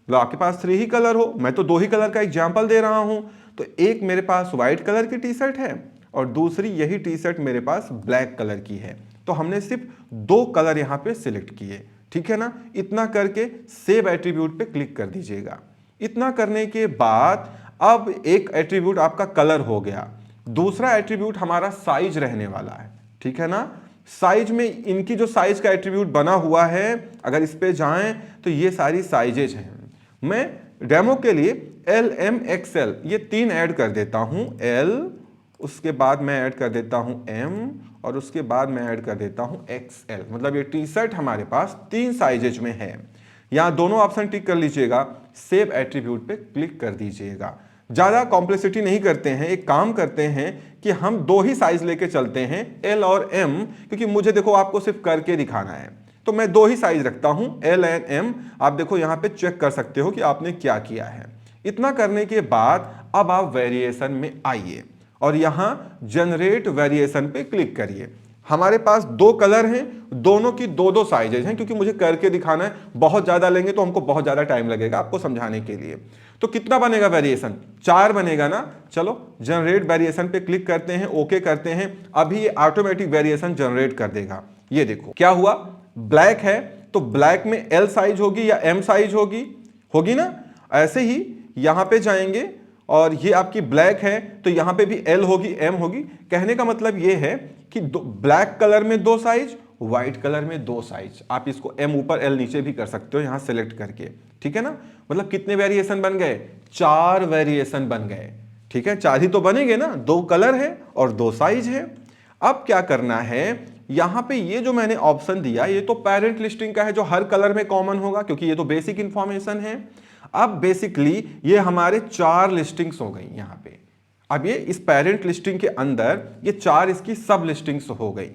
आपके पास 3 ही कलर हो, मैं तो 2 ही कलर का एग्जाम्पल दे रहा हूं। तो एक मेरे पास व्हाइट कलर की टी शर्ट है और दूसरी यही टी शर्ट मेरे पास ब्लैक कलर की है। तो हमने सिर्फ 2 कलर यहां पे सिलेक्ट किए, ठीक है ना। इतना करके सेव एट्रीब्यूट पे क्लिक कर दीजिएगा। इतना करने के बाद अब एक एट्रीब्यूट आपका कलर हो गया, दूसरा एट्रीब्यूट हमारा साइज रहने वाला है, ठीक है ना। साइज में इनकी जो साइज का एट्रीब्यूट बना हुआ है, अगर इस पे जाएं तो ये सारी साइजेज हैं। मैं डेमो के लिए एल, एम, एक्सएल ये 3 ऐड कर देता हूं। एल, उसके बाद मैं ऐड कर देता हूं एम, और उसके बाद मैं ऐड कर देता हूं एक्सएल। मतलब ये टी शर्ट हमारे पास 3 साइजेज में है। यहां दोनों ऑप्शन टिक कर लीजिएगा, सेव एट्रीब्यूट पे क्लिक कर दीजिएगा। ज्यादा कॉम्प्लेक्सिटी नहीं करते हैं, एक काम करते हैं कि हम 2 ही साइज लेके चलते हैं, एल और एम, क्योंकि मुझे देखो आपको सिर्फ करके दिखाना है। तो मैं 2 ही साइज रखता हूं, एल एंड एम। आप देखो यहां पे चेक कर सकते हो कि आपने क्या किया है। इतना करने के बाद अब आप वेरिएशन में आइए और यहां जनरेट वेरिएशन पे क्लिक करिए। हमारे पास 2 कलर हैं, दोनों की 2-2 साइजेज हैं, क्योंकि मुझे करके दिखाना है। बहुत ज्यादा लेंगे तो हमको बहुत ज्यादा टाइम लगेगा आपको समझाने के लिए। तो कितना बनेगा वेरिएशन? 4 बनेगा ना। चलो जनरेट वेरिएशन पे क्लिक करते हैं, ओके करते हैं। अभी ये ऑटोमेटिक वेरिएशन जनरेट कर देगा। ये देखो क्या हुआ, ब्लैक है तो ब्लैक में एल साइज होगी या एम साइज होगी, होगी ना। ऐसे ही यहां पे जाएंगे और ये आपकी ब्लैक है तो यहां पे भी एल होगी एम होगी। कहने का मतलब ये है कि ब्लैक कलर में 2 साइज, व्हाइट कलर में 2 साइज। आप इसको एम ऊपर एल नीचे भी कर सकते हो यहां सेलेक्ट करके, ठीक है ना। मतलब कितने वेरिएशन बन गए, 4 वेरिएशन बन गए, ठीक है। 4 ही तो बनेंगे ना, 2 कलर है और 2 साइज है। अब क्या करना है, यहां पे ये जो मैंने ऑप्शन दिया ये तो पेरेंट लिस्टिंग का है जो हर कलर में कॉमन होगा क्योंकि ये तो बेसिक इंफॉर्मेशन है। अब बेसिकली ये हमारे 4 लिस्टिंग्स हो गई यहां पे। अब ये इस पेरेंट लिस्टिंग के अंदर ये 4 इसकी सब लिस्टिंग्स हो गई।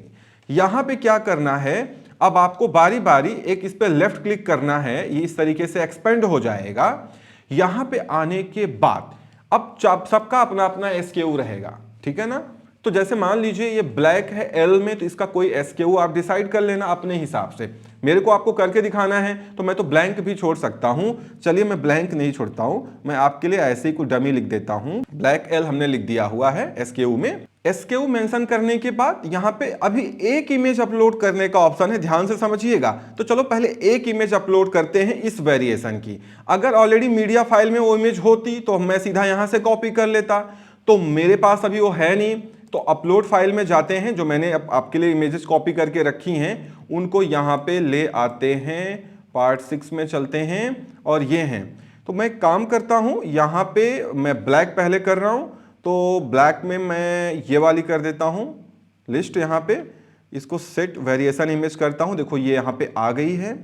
यहां पे क्या करना है, अब आपको बारी बारी एक इस पे लेफ्ट क्लिक करना है, ये इस तरीके से एक्सपेंड हो जाएगा। यहां पे आने के बाद अब सबका अपना अपना एसक्यू रहेगा, ठीक है ना। तो जैसे मान लीजिए ये ब्लैक है एल में, तो इसका कोई एसक्यू आप डिसाइड कर लेना अपने हिसाब से। मेरे को आपको करके दिखाना है तो मैं तो ब्लैंक भी छोड़ सकता हूं। चलिए मैं ब्लैंक नहीं छोड़ता हूं, मैं आपके लिए ऐसे ही कोई डमी लिख देता हूं। ब्लैक एल हमने लिख दिया हुआ है एसक्यू में। एसक्यू मेंशन करने के बाद यहां पे अभी एक इमेज अपलोड करने का ऑप्शन है, ध्यान से समझिएगा। तो चलो पहले एक इमेज अपलोड करते हैं इस वेरिएशन की। अगर ऑलरेडी मीडिया फाइल में वो इमेज होती तो मैं सीधा यहां से कॉपी कर लेता, तो मेरे पास अभी वो है नहीं। तो अपलोड फाइल में जाते हैं, जो मैंने आपके लिए इमेजेस कॉपी करके रखी हैं उनको यहां पे ले आते हैं, पार्ट 6 में चलते हैं और ये हैं। तो मैं काम करता हूं, यहां पे मैं ब्लैक पहले कर रहा हूं, तो ब्लैक में मैं ये वाली कर देता हूं लिस्ट। यहां पे इसको सेट वेरिएशन इमेज करता हूं, देखो ये यहां पे आ गई है।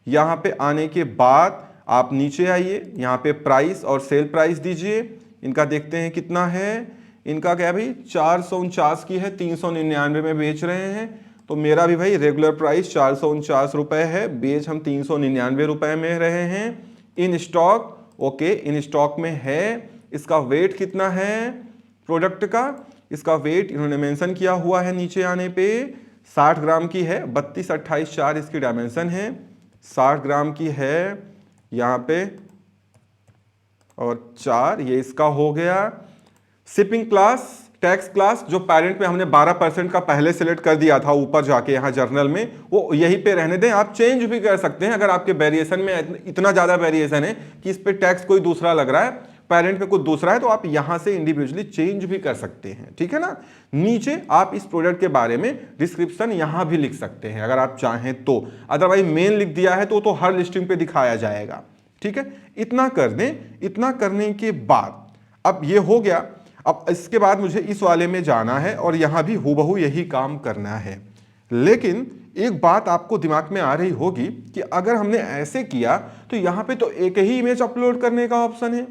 यहां पे आने के बाद आप नीचे आइए, यहां पे प्राइस और सेल प्राइस दीजिए। इनका देखते हैं कितना है, इनका क्या भाई 449 की है, 399 में बेच रहे हैं। तो मेरा भी भाई रेगुलर प्राइस 449 रुपए है, बेच हम 399 रुपए में रहे हैं। In stock, okay in stock में है। इसका वेट कितना है प्रोडक्ट का, इसका वेट इन्होंने मेंशन किया हुआ है नीचे आने पे, 60 ग्राम की है, 32, 28, 4 इसकी डायमेंशन है, 60 ग्राम की है यहाँ पे और 4 ये इसका हो गया। शिपिंग क्लास, टैक्स क्लास जो पेरेंट पे हमने 12% का पहले सिलेक्ट कर दिया था ऊपर जाके यहाँ जर्नल में, वो यहीं पे रहने दें। आप चेंज भी कर सकते हैं अगर आपके वेरिएशन में इतना ज्यादा वेरिएशन है कि इस पे टैक्स कोई दूसरा लग रहा है, पेरेंट पे कुछ दूसरा है, तो आप यहां से इंडिविजुअली चेंज भी कर सकते हैं, ठीक है ना। नीचे आप इस प्रोडक्ट के बारे में डिस्क्रिप्शन यहां भी लिख सकते हैं अगर आप चाहें तो, अदरवाइज मेन लिख दिया है तो हर लिस्टिंग पे दिखाया जाएगा, ठीक है। इतना कर दें। इतना करने के बाद अब ये हो गया। अब इसके बाद मुझे इस वाले में जाना है और यहां भी हूबहू यही काम करना है। लेकिन एक बात आपको दिमाग में आ रही होगी कि अगर हमने ऐसे किया तो यहां पे तो एक ही इमेज अपलोड करने का ऑप्शन है।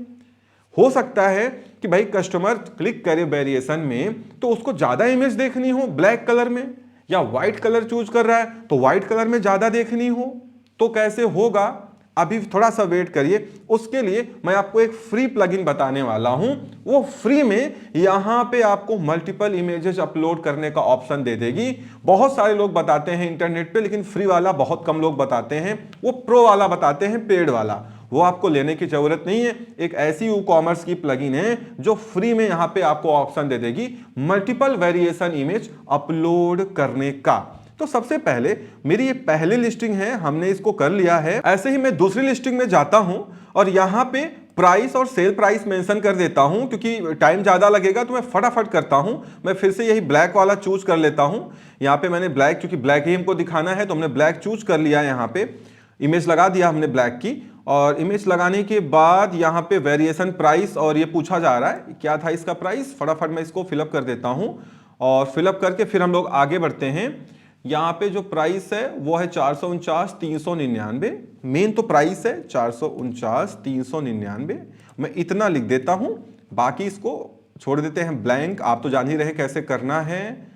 हो सकता है कि भाई कस्टमर क्लिक करे वेरिएशन में तो उसको ज्यादा इमेज देखनी हो ब्लैक कलर में, या व्हाइट कलर चूज कर रहा है तो व्हाइट कलर में ज्यादा देखनी हो, तो कैसे होगा। अभी थोड़ा सा वेट करिए, उसके लिए मैं आपको एक फ्री प्लगइन बताने वाला हूं। वो फ्री में यहां पे आपको मल्टीपल इमेजेस अपलोड करने का ऑप्शन दे देगी। बहुत सारे लोग बताते हैं इंटरनेट पे, लेकिन फ्री वाला बहुत कम लोग बताते हैं, वो प्रो वाला बताते हैं, पेड वाला। वो आपको लेने की जरूरत नहीं है। एक ऐसी ई कॉमर्स की प्लगइन है जो फ्री में यहां पे आपको ऑप्शन दे देगी मल्टीपल वेरिएशन इमेज अपलोड करने का। तो सबसे पहले मेरी ये पहली लिस्टिंग है, हमने इसको कर लिया है। ऐसे ही मैं दूसरी लिस्टिंग में जाता हूं और यहां पे प्राइस और सेल प्राइस मेंशन कर देता हूं, क्योंकि टाइम ज्यादा लगेगा तो मैं फटाफट करता हूं। मैं फिर से यही ब्लैक वाला चूज कर लेता हूं। यहां पे मैंने ब्लैक, क्योंकि ब्लैक ही हमको दिखाना है तो हमने ब्लैक चूज कर लिया। यहां पे इमेज लगा दिया हमने ब्लैक की, और इमेज लगाने के बाद यहां पे वेरिएशन प्राइस, और ये पूछा जा रहा है क्या था इसका प्राइस। फटाफट मैं इसको फिलअप कर देता हूं और फिलअप करके फिर हम लोग आगे बढ़ते हैं। यहाँ पे जो प्राइस है वो है 449,399। मेन तो प्राइस है 449,399। मैं इतना लिख देता हूं, बाकी इसको छोड़ देते हैं ब्लैंक। आप तो जान ही रहे कैसे करना है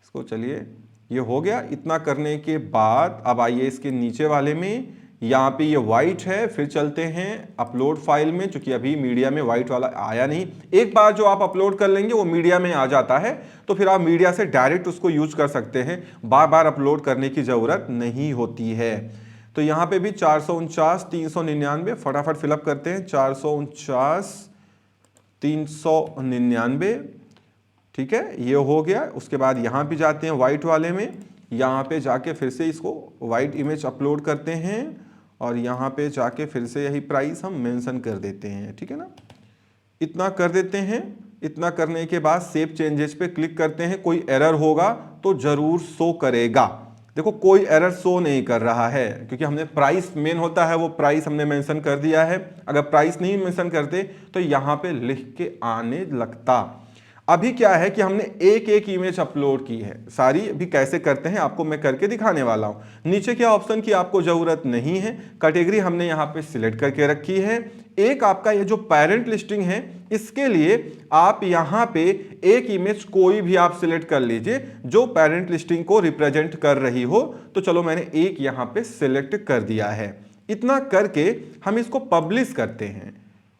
इसको। चलिए ये हो गया। इतना करने के बाद अब आइए इसके नीचे वाले में, यहाँ पे ये व्हाइट है। फिर चलते हैं अपलोड फाइल में, क्योंकि अभी मीडिया में व्हाइट वाला आया नहीं। एक बार जो आप अपलोड कर लेंगे वो मीडिया में आ जाता है, तो फिर आप मीडिया से डायरेक्ट उसको यूज कर सकते हैं, बार बार अपलोड करने की जरूरत नहीं होती है। तो यहाँ पे भी 449,399 फटाफट फिलअप करते हैं। 449,399, ठीक है, ये हो गया। उसके बाद यहाँ भी जाते हैं व्हाइट वाले में। यहाँ पे जाके फिर से इसको वाइट इमेज अपलोड करते हैं और यहाँ पे जाके फिर से यही प्राइस हम मेंशन कर देते हैं, ठीक है ना। इतना कर देते हैं। इतना करने के बाद सेव चेंजेस पे क्लिक करते हैं। कोई एरर होगा तो जरूर शो करेगा। देखो कोई एरर शो नहीं कर रहा है क्योंकि हमने प्राइस, मेन होता है वो प्राइस हमने मेंशन कर दिया है। अगर प्राइस नहीं मेंशन करते तो यहाँ पे लिख के आने लगता। अभी क्या है कि हमने एक एक इमेज अपलोड की है सारी। अभी कैसे करते हैं आपको मैं करके दिखाने वाला हूं। नीचे के ऑप्शन की आपको जरूरत नहीं है, कैटेगरी हमने यहाँ पे सिलेक्ट करके रखी है। एक आपका ये जो पेरेंट लिस्टिंग है इसके लिए आप यहाँ पे एक इमेज कोई भी आप सिलेक्ट कर लीजिए जो पेरेंट लिस्टिंग को रिप्रेजेंट कर रही हो। तो चलो मैंने एक यहाँ पे सिलेक्ट कर दिया है। इतना करके हम इसको पब्लिश करते हैं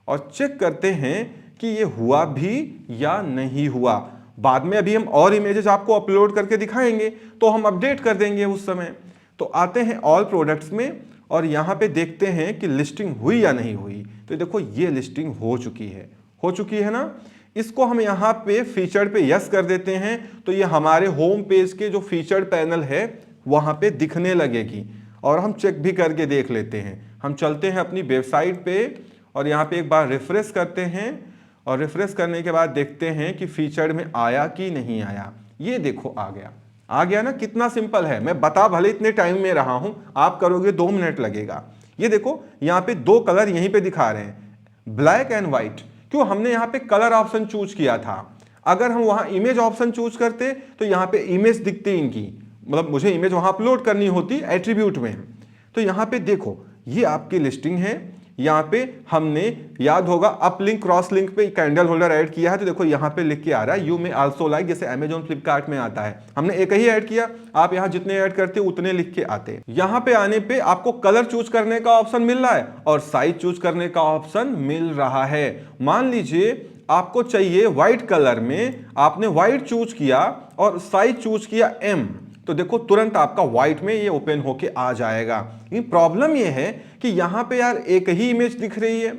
और चेक करते हैं कि ये हुआ भी या नहीं हुआ। बाद में अभी हम और इमेजेस आपको अपलोड करके दिखाएंगे तो हम अपडेट कर देंगे उस समय। तो आते हैं ऑल प्रोडक्ट्स में और यहाँ पे देखते हैं कि लिस्टिंग हुई या नहीं हुई। तो देखो ये लिस्टिंग हो चुकी है ना। इसको हम यहाँ पे फीचर्ड पे यस कर देते हैं तो ये हमारे होम पेज के जो फीचर्ड पैनल है वहाँ पे दिखने लगेगी। और हम चेक भी करके देख लेते हैं। हम चलते हैं अपनी वेबसाइट पे और यहाँ पे एक बार रिफ्रेश करते हैं और रिफ्रेश करने के बाद देखते हैं कि फीचर्ड में आया कि नहीं आया। ये देखो आ गया ना। कितना सिंपल है। मैं बता भले इतने टाइम में रहा हूं, आप करोगे 2 मिनट लगेगा। ये देखो यहाँ पे 2 कलर यहीं पे दिखा रहे हैं, ब्लैक एंड व्हाइट। क्यों? हमने यहाँ पे कलर ऑप्शन चूज किया था। अगर हम वहां इमेज ऑप्शन चूज करते तो यहाँ पे इमेज दिखती इनकी, मतलब मुझे इमेज वहां अपलोड करनी होती एट्रीब्यूट में। तो यहाँ पे देखो ये आपकी लिस्टिंग है। यहाँ पे हमने, याद होगा, अप लिंक क्रॉस लिंक पे कैंडल होल्डर ऐड किया है। तो देखो यहाँ पे लिख के आ रहा है यू में आल्सो लाइक, जैसे अमेजॉन फ्लिपकार्ट में आता है। हमने एक ही ऐड किया, आप यहाँ जितने ऐड करते हो उतने लिख के आते हैं। यहाँ पे आने पे आपको कलर चूज करने का ऑप्शन मिल रहा है और साइज चूज करने का ऑप्शन मिल रहा है। मान लीजिए आपको चाहिए व्हाइट कलर में, आपने व्हाइट चूज किया और साइज चूज किया M, तो देखो तुरंत आपका व्हाइट में ये ओपन होके आ जाएगा। लेकिन प्रॉब्लम ये है कि यहाँ पे यार एक ही इमेज दिख रही है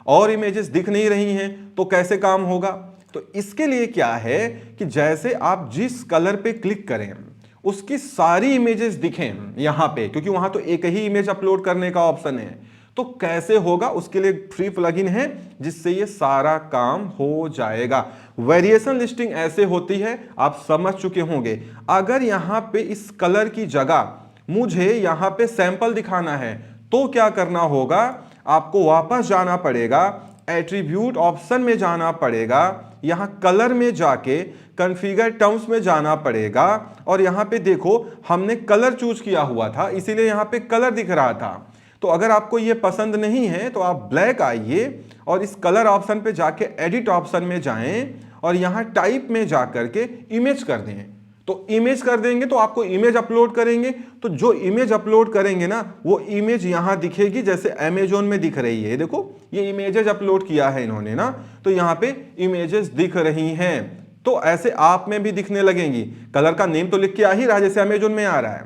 और इमेजेस दिख नहीं रही हैं, तो कैसे काम होगा? तो इसके लिए क्या है कि जैसे आप जिस कलर पे क्लिक करें उसकी सारी इमेजेस दिखें यहाँ पे, क्योंकि वहां तो एक ही इमेज अपलोड करने का ऑप्शन है। तो कैसे होगा? उसके लिए फ्री प्लगइन है जिससे ये सारा काम हो जाएगा। वेरिएशन लिस्टिंग ऐसे होती है, आप समझ चुके होंगे। अगर यहाँ पे इस कलर की जगह मुझे यहाँ पे सैंपल दिखाना है तो क्या करना होगा? आपको वापस जाना पड़ेगा, एट्रीब्यूट ऑप्शन में जाना पड़ेगा, यहाँ कलर में जाके कॉन्फ़िगर टर्म्स में जाना पड़ेगा और यहाँ पे देखो हमने कलर चूज किया हुआ था इसीलिए यहाँ पे कलर दिख रहा था। तो अगर आपको ये पसंद नहीं है तो आप ब्लैक आइए और इस कलर ऑप्शन पे जाके एडिट ऑप्शन में जाएं और यहाँ टाइप में जाकर के इमेज कर दें। तो इमेज कर देंगे तो आपको इमेज अपलोड करेंगे, तो जो इमेज अपलोड करेंगे ना वो इमेज यहाँ दिखेगी जैसे अमेजोन में दिख रही है। देखो ये इमेजेस अपलोड किया है इन्होंने ना, तो यहाँ पे इमेजेस दिख रही हैं। तो ऐसे आप में भी दिखने लगेंगी। कलर का नेम तो लिख के आ ही रहा जैसे अमेजोन में आ रहा है,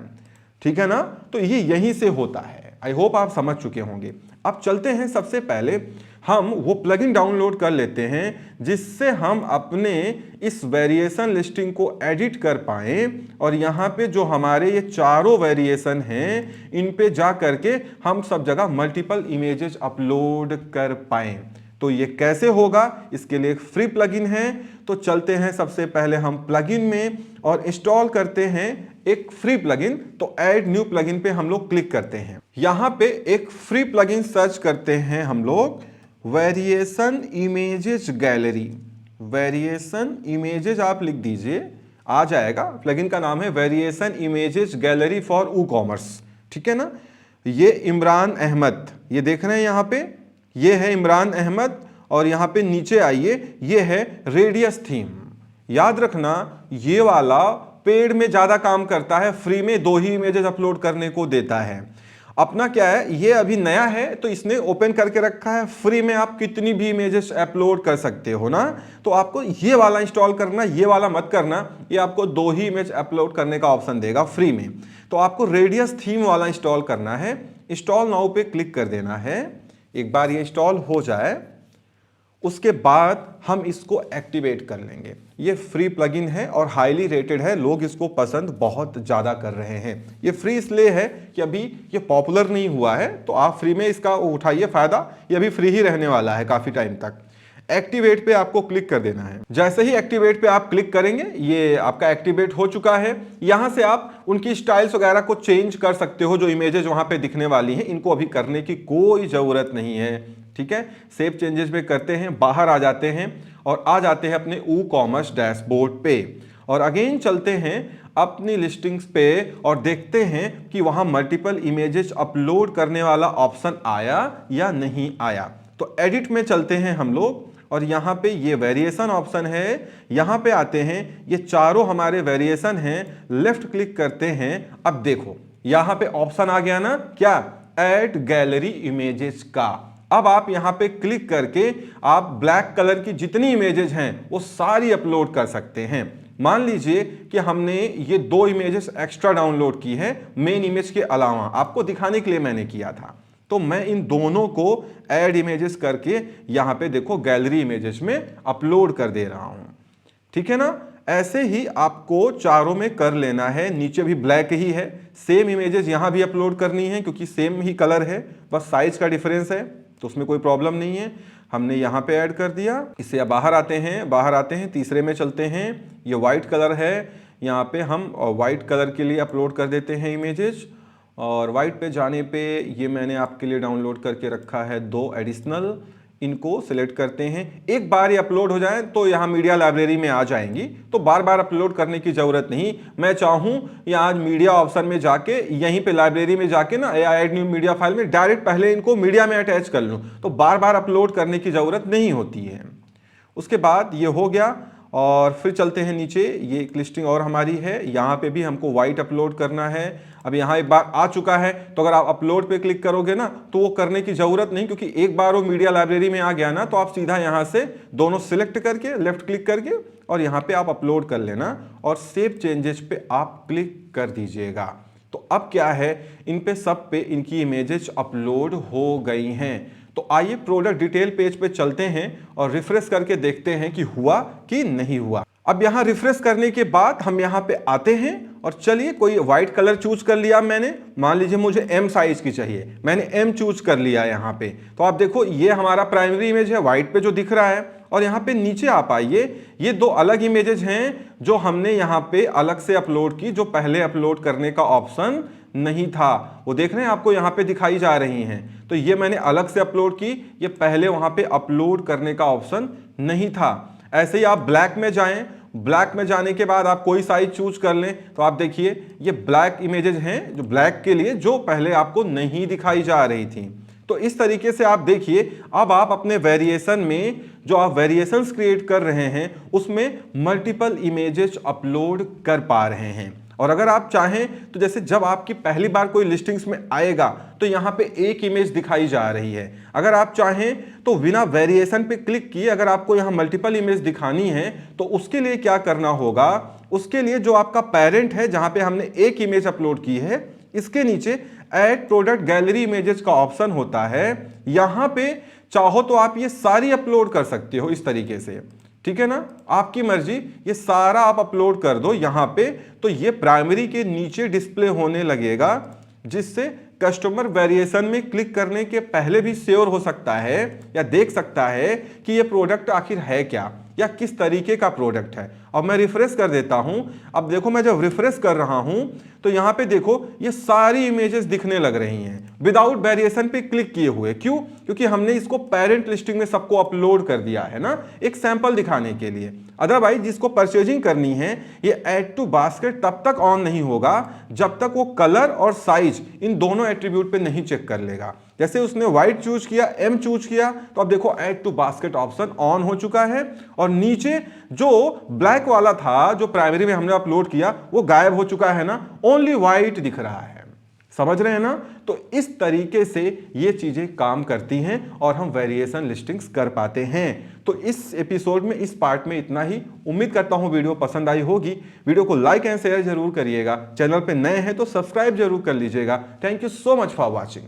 ठीक है ना। तो ये यहीं से होता है। आई होप आप समझ चुके होंगे। अब चलते हैं, सबसे पहले हम वो प्लगइन डाउनलोड कर लेते हैं जिससे हम अपने इस वेरिएशन लिस्टिंग को एडिट कर पाएं और यहाँ पे जो हमारे ये चारों वेरिएशन हैं इन पे जा करके हम सब जगह मल्टीपल इमेजेस अपलोड कर पाएं। तो ये कैसे होगा? इसके लिए एक फ्री प्लगइन है। तो चलते हैं सबसे पहले हम प्लगइन में और इंस्टॉल करते हैं एक फ्री प्लगइन। तो ऐड न्यू प्लगइन पे हम लोग क्लिक करते हैं। यहाँ पे एक फ्री प्लगइन सर्च करते हैं हम लोग, variation images gallery. Variation images आप लिख दीजिए, आ जाएगा। प्लगइन का नाम है variation images gallery for e commerce, ठीक है ना। ये इमरान अहमद, ये देख रहे हैं यहाँ पे, ये है इमरान अहमद। और यहाँ पे नीचे आइए, ये है रेडियस थीम। याद रखना ये वाला पेड में ज्यादा काम करता है, फ्री में 2 ही इमेजेस अपलोड करने को देता है। अपना क्या है, ये अभी नया है तो इसने ओपन करके रखा है। फ्री में आप कितनी भी इमेजेस अपलोड कर सकते हो ना। तो आपको ये वाला इंस्टॉल करना, ये वाला मत करना। ये आपको 2 ही इमेज अपलोड करने का ऑप्शन देगा फ्री में। तो आपको रेडियस थीम वाला इंस्टॉल करना है। इंस्टॉल नाउ पे क्लिक कर देना है। एक बार ये इंस्टॉल हो जाए उसके बाद हम इसको एक्टिवेट कर लेंगे। ये फ्री प्लगइन है और हाईली रेटेड है, लोग इसको पसंद बहुत ज़्यादा कर रहे हैं। ये फ्री इसलिए है कि अभी ये पॉपुलर नहीं हुआ है, तो आप फ्री में इसका उठाइए फ़ायदा। ये अभी फ्री ही रहने वाला है काफ़ी टाइम तक। एक्टिवेट पे आपको क्लिक कर देना है। जैसे ही एक्टिवेट पे आप क्लिक करेंगे, ये आपका एक्टिवेट हो चुका है। यहां से आप उनकी स्टाइल्स वगैरह को चेंज कर सकते हो। जो इमेजेस वहां पे दिखने वाली हैं, इनको अभी करने की कोई ज़रूरत नहीं है, ठीक है। सेव चेंजेस पे करते हैं, बाहर आ जाते हैं और आ जाते हैं अपने WooCommerce डैशबोर्ड पे और अगेन चलते हैं अपनी लिस्टिंग्स पे और देखते हैं कि वहां मल्टीपल इमेजेस अपलोड करने वाला ऑप्शन आया या नहीं आया। तो एडिट में चलते हैं हम लोग और यहाँ पे ये वेरिएशन ऑप्शन है, यहाँ पे आते हैं, ये चारों हमारे वेरिएशन हैं, लेफ्ट क्लिक करते हैं। अब देखो यहाँ पे ऑप्शन आ गया ना, क्या, ऐड गैलरी इमेजेस का। अब आप यहाँ पे क्लिक करके आप ब्लैक कलर की जितनी इमेजेस हैं वो सारी अपलोड कर सकते हैं। मान लीजिए कि हमने ये 2 इमेजेस एक्स्ट्रा डाउनलोड की है मेन इमेज के अलावा, आपको दिखाने के लिए मैंने किया था। तो मैं इन दोनों को ऐड इमेजेस करके यहाँ पे देखो गैलरी इमेजेस में अपलोड कर दे रहा हूँ, ठीक है ना। ऐसे ही आपको चारों में कर लेना है। नीचे भी ब्लैक ही है, सेम इमेजेस यहाँ भी अपलोड करनी है क्योंकि सेम ही कलर है, बस साइज का डिफरेंस है, तो उसमें कोई प्रॉब्लम नहीं है। हमने यहाँ पे ऐड कर दिया। इससे अब बाहर आते हैं, तीसरे में चलते हैं। ये वाइट कलर है, यहाँ पे हम वाइट कलर के लिए अपलोड कर देते हैं इमेजेस। और वाइट पे जाने पे ये मैंने आपके लिए डाउनलोड करके रखा है 2 एडिशनल, इनको सिलेक्ट करते हैं। एक बार ये अपलोड हो जाए तो यहाँ मीडिया लाइब्रेरी में आ जाएंगी, तो बार बार अपलोड करने की ज़रूरत नहीं। मैं चाहूँ यहाँ मीडिया ऑप्शन में जाके यहीं पे लाइब्रेरी में जाके ना ऐड न्यू मीडिया फाइल में डायरेक्ट पहले इनको मीडिया में अटैच कर लूँ, तो बार बार अपलोड करने की ज़रूरत नहीं होती है। उसके बाद ये हो गया और फिर चलते हैं नीचे। ये एक लिस्टिंग और हमारी है, यहाँ पे भी हमको वाइट अपलोड करना है। अब यहाँ एक बार आ चुका है, तो अगर आप अपलोड पे क्लिक करोगे ना तो वो करने की ज़रूरत नहीं, क्योंकि एक बार वो मीडिया लाइब्रेरी में आ गया ना तो आप सीधा यहाँ से दोनों सिलेक्ट करके लेफ्ट क्लिक करके और यहाँ पे आप अपलोड कर लेना और सेव चेंजेस पे आप क्लिक कर दीजिएगा। तो अब क्या है, इन पे सब पे इनकी इमेजेस अपलोड हो गई हैं। तो आइए प्रोडक्ट डिटेल पेज पे चलते हैं और रिफ्रेश करके देखते हैं कि हुआ कि नहीं हुआ। अब यहाँ रिफ्रेश करने के बाद हम यहाँ पे आते हैं और चलिए कोई व्हाइट कलर चूज कर लिया मैंने। मान लीजिए मुझे M साइज की चाहिए, मैंने M चूज कर लिया यहाँ पे। तो आप देखो ये हमारा प्राइमरी इमेज है व्हाइट पे जो दिख रहा है, और यहाँ पे नीचे आप आइए, ये 2 अलग इमेजेस हैं जो हमने यहाँ पे अलग से अपलोड की, जो पहले अपलोड करने का ऑप्शन नहीं था। वो देख रहे हैं आपको यहाँ पे दिखाई जा रही हैं। तो ये मैंने अलग से अपलोड की, ये पहले वहाँ पे अपलोड करने का ऑप्शन नहीं था। ऐसे ही आप ब्लैक में जाएं, ब्लैक में जाने के बाद आप कोई साइज चूज कर लें, तो आप देखिए ये ब्लैक इमेजेस हैं जो ब्लैक के लिए, जो पहले आपको नहीं दिखाई जा रही थी। तो इस तरीके से आप देखिए, अब आप अपने वेरिएशन में जो आप वेरिएशंस क्रिएट कर रहे हैं उसमें मल्टीपल इमेजेस अपलोड कर पा रहे हैं। और अगर आप चाहें तो जैसे जब आपकी पहली बार कोई लिस्टिंग्स में आएगा तो यहाँ पे एक इमेज दिखाई जा रही है, अगर आप चाहें तो बिना वेरिएशन पे क्लिक किए अगर आपको यहाँ मल्टीपल इमेज दिखानी है तो उसके लिए क्या करना होगा, उसके लिए जो आपका पेरेंट है जहाँ पे हमने एक इमेज अपलोड की है, इसके नीचे ऐड प्रोडक्ट गैलरी इमेजेस का ऑप्शन होता है। यहाँ पे चाहो तो आप ये सारी अपलोड कर सकते हो इस तरीके से, ठीक है ना, आपकी मर्जी, ये सारा आप अपलोड कर दो यहाँ पे। तो ये प्राइमरी के नीचे डिस्प्ले होने लगेगा, जिससे कस्टमर वेरिएशन में क्लिक करने के पहले भी श्योर हो सकता है या देख सकता है कि ये प्रोडक्ट आखिर है क्या या किस तरीके का प्रोडक्ट है। अब मैं रिफ्रेश कर देता हूं। अब देखो मैं जब रिफ्रेश कर रहा हूं तो यहां पे देखो ये सारी इमेजेस दिखने लग रही हैं विदाउट वेरिएशन पे क्लिक किए हुए। क्यों? क्योंकि हमने इसको पेरेंट लिस्टिंग में सबको अपलोड कर दिया है ना, एक सैंपल दिखाने के लिए। अदरवाइज जिसको परचेजिंग करनी है ये ऐड टू बास्केट तब तक ऑन नहीं होगा जब तक वो कलर और साइज इन दोनों एट्रीब्यूट पे नहीं चेक कर लेगा। जैसे उसने व्हाइट चूज किया, M चूज किया, तो अब देखो add to basket option on हो चुका है और नीचे जो ब्लैक वाला था जो प्राइमरी में हमने अपलोड किया वो गायब हो चुका है ना, ओनली व्हाइट दिख रहा है। समझ रहे हैं ना? तो इस तरीके से ये चीजें काम करती हैं और हम वेरिएशन लिस्टिंग्स कर पाते हैं। तो इस एपिसोड में, इस पार्ट में इतना ही। उम्मीद करता हूं वीडियो पसंद आई होगी। वीडियो को लाइक एंड शेयर जरूर करिएगा। चैनल पे नए हैं तो सब्सक्राइब जरूर कर लीजिएगा। Thank you so much for watching.